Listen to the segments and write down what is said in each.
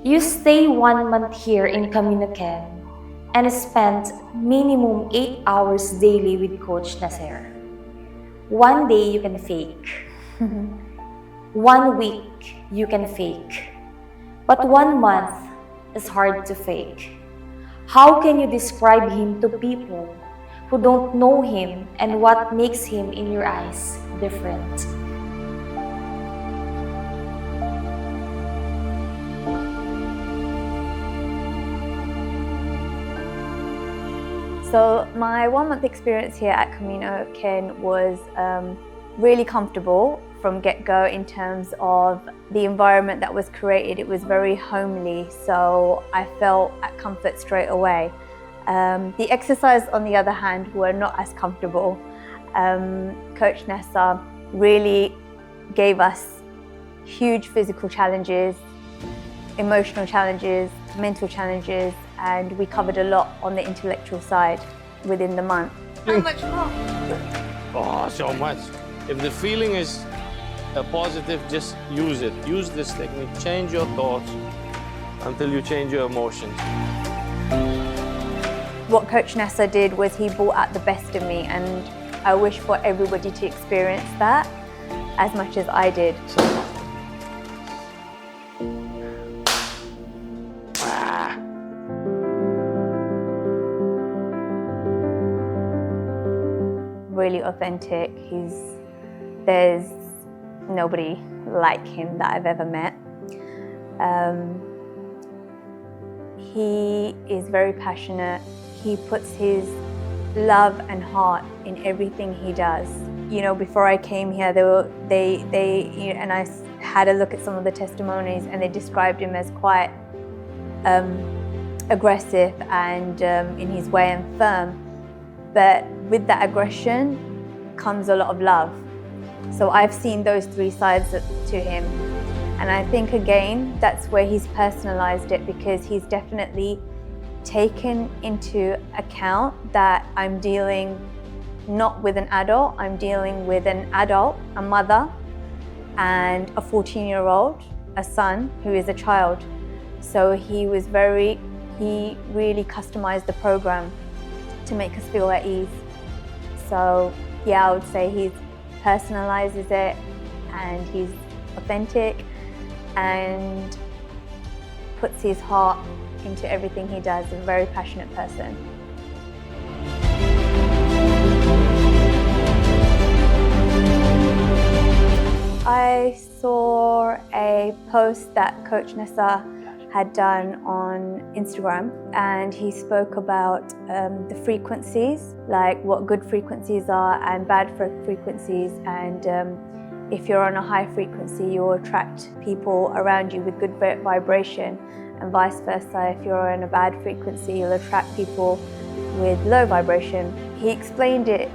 You stay 1 month here in Kami No Ken and spend minimum 8 hours daily with Coach Nasser. One day you can fake. 1 week you can fake. But 1 month is hard to fake. How can you describe him to people who don't know him and what makes him in your eyes different? So my 1 month experience here at Kami No Ken was really comfortable from get-go in terms of the environment that was created. It was very homely, so I felt at comfort straight away. The exercises, on the other hand, were not as comfortable. Coach Nasser really gave us huge physical challenges, emotional challenges, mental challenges, and we covered a lot on the intellectual side within the month. How much more? Oh, so much. If the feeling is positive, just use it. Use this technique. Change your thoughts until you change your emotions. What Coach Nasser did was he brought out the best in me, and I wish for everybody to experience that as much as I did. Really authentic. There's nobody like him that I've ever met. He is very passionate. He puts his love and heart in everything he does. You know, before I came here, and I had a look at some of the testimonies, and they described him as quite aggressive and in his way and firm. But with that aggression comes a lot of love. So I've seen those three sides to him. And I think, again, that's where he's personalized it, because he's definitely taken into account that I'm dealing not with an adult, I'm dealing with an adult, a mother, and a 14-year-old, a son who is a child. So he really customized the program to make us feel at ease. So yeah, I would say he personalizes it, and he's authentic and puts his heart into everything he does. A very passionate person. I saw a post that Coach Nasser had done on Instagram, and he spoke about the frequencies, like what good frequencies are and bad frequencies, and if you're on a high frequency, you'll attract people around you with good vibration, and vice versa. If you're on a bad frequency, you'll attract people with low vibration. He explained it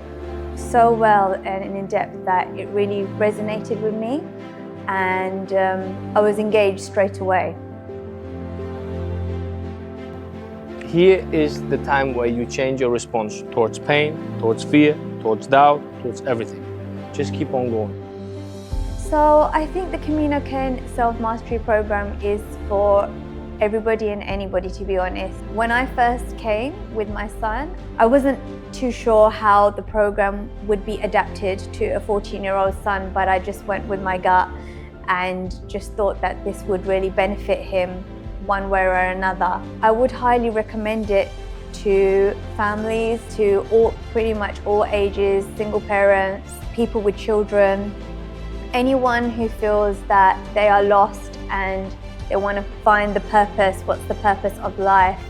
so well and in depth that it really resonated with me, and I was engaged straight away. Here is the time where you change your response towards pain, towards fear, towards doubt, towards everything. Just keep on going. So I think the Kami No Ken self-mastery program is for everybody and anybody, to be honest. When I first came with my son, I wasn't too sure how the program would be adapted to a 14-year-old son, but I just went with my gut and just thought that this would really benefit him one way or another. I would highly recommend it to families, to pretty much all ages, single parents, people with children, anyone who feels that they are lost and they want to find the purpose, what's the purpose of life,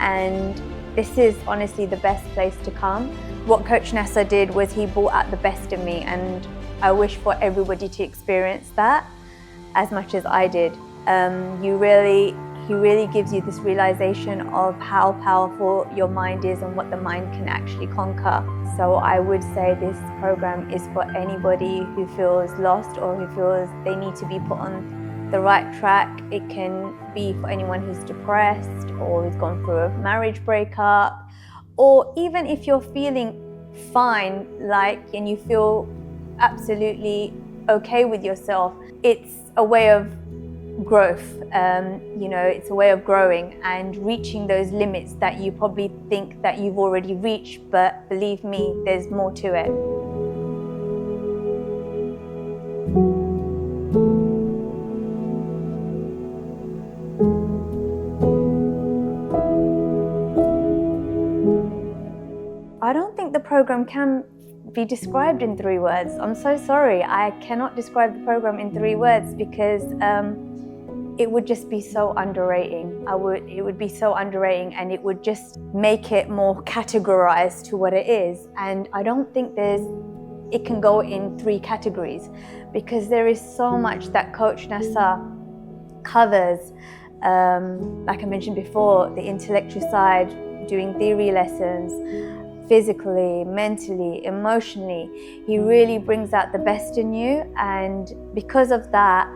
and this is honestly the best place to come. What Coach Nasser did was he brought out the best in me, and I wish for everybody to experience that as much as I did. He really gives you this realization of how powerful your mind is and what the mind can actually conquer. So I would say this program is for anybody who feels lost or who feels they need to be put on the right track. It can be for anyone who's depressed or who's gone through a marriage breakup, or even if you're feeling fine, and you feel absolutely okay with yourself. It's a way of growth. It's a way of growing and reaching those limits that you probably think that you've already reached, but believe me, there's more to it. I don't think the program can be described in 3 words. I'm so sorry, I cannot describe the program in 3 words because it would just be so underrating. It would be so underrating, and it would just make it more categorized to what it is. And I don't think it can go in 3 categories because there is so much that Coach Nasser covers. Like I mentioned before, the intellectual side, doing theory lessons, physically, mentally, emotionally. He really brings out the best in you, and because of that,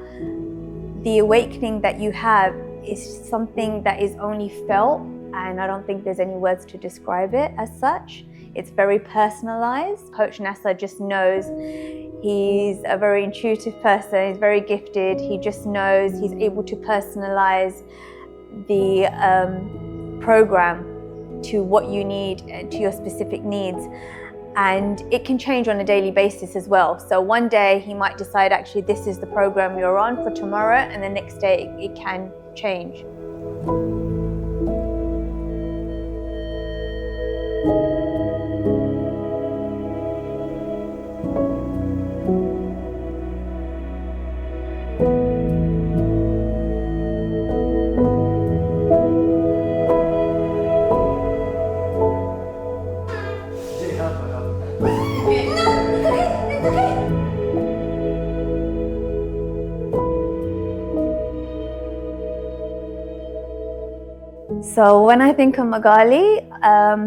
the awakening that you have is something that is only felt, and I don't think there's any words to describe it as such. It's very personalized. Coach Nasser just knows. He's a very intuitive person, he's very gifted. He just knows, he's able to personalize the program to what you need and to your specific needs. And it can change on a daily basis as well. So one day he might decide, actually, this is the program you're on for tomorrow, and the next day it can change. So when I think of Magali,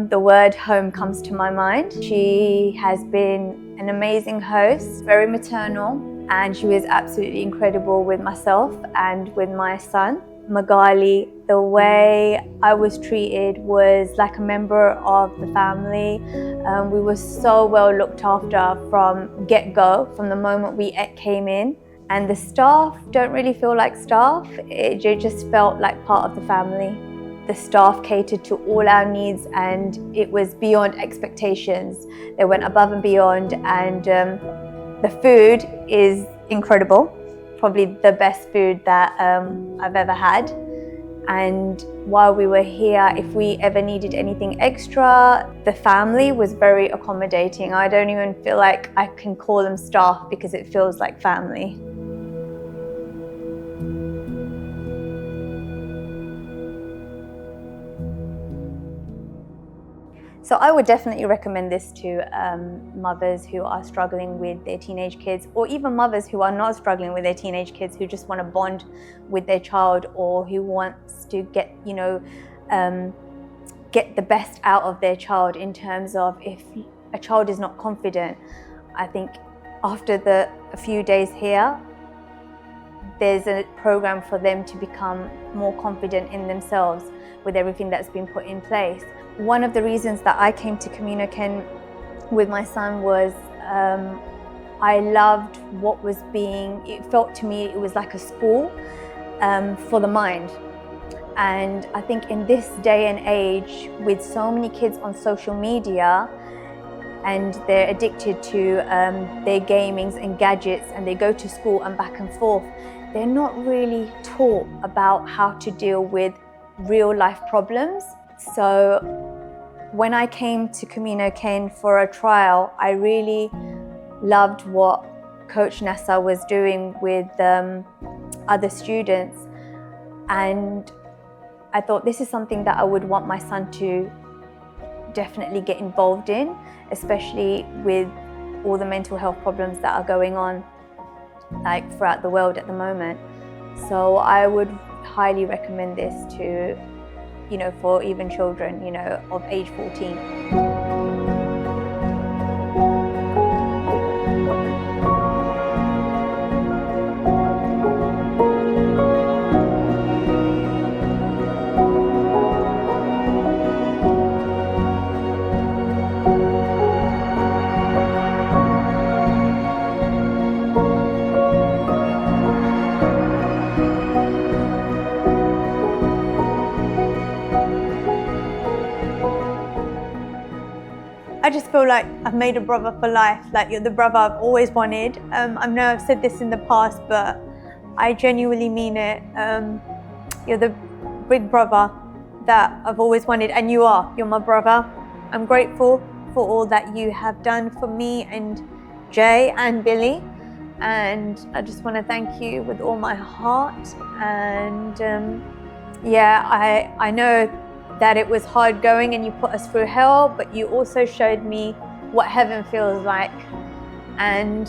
the word home comes to my mind. She has been an amazing host, very maternal, and she was absolutely incredible with myself and with my son. Magali, the way I was treated was like a member of the family. We were so well looked after from get-go, from the moment we came in. And the staff don't really feel like staff, it just felt like part of the family. The staff catered to all our needs, and it was beyond expectations. They went above and beyond, and the food is incredible. Probably the best food that I've ever had. And while we were here, if we ever needed anything extra, the family was very accommodating. I don't even feel like I can call them staff because it feels like family. So I would definitely recommend this to mothers who are struggling with their teenage kids, or even mothers who are not struggling with their teenage kids, who just want to bond with their child, or who wants to get the best out of their child in terms of if a child is not confident. I think after a few days here, there's a program for them to become more confident in themselves with everything that's been put in place. One of the reasons that I came to Kami No Ken with my son was I loved what was it felt to me it was like a school for the mind. And I think in this day and age, with so many kids on social media, and they're addicted to their gamings and gadgets, and they go to school and back and forth, they're not really taught about how to deal with real life problems. So when I came to Kami No Ken for a trial, I really loved what Coach Nasser was doing with other students, and I thought this is something that I would want my son to definitely get involved in, especially with all the mental health problems that are going on throughout the world at the moment. So I would highly recommend this to, for even children, of age 14. just feel like I've made a brother for life. Like, you're the brother I've always wanted. I know I've said this in the past, but I genuinely mean it. You're the big brother that I've always wanted, and you are. You're my brother. I'm grateful for all that you have done for me and Jay and Billy, and I just want to thank you with all my heart. And yeah, I know that it was hard going and you put us through hell, but you also showed me what heaven feels like. And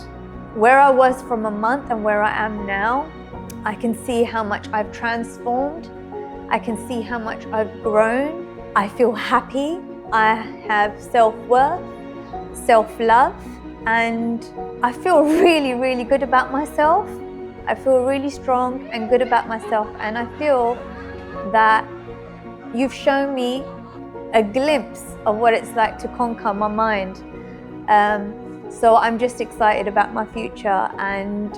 where I was from a month and where I am now, I can see how much I've transformed. I can see how much I've grown. I feel happy. I have self-worth, self-love, and I feel really, really good about myself. I feel really strong and good about myself, and I feel that you've shown me a glimpse of what it's like to conquer my mind. So I'm just excited about my future, and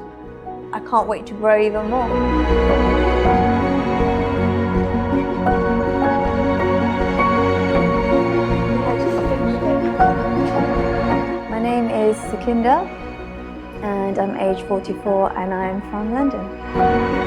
I can't wait to grow even more. My name is Sukinda, and I'm age 44, and I'm from London.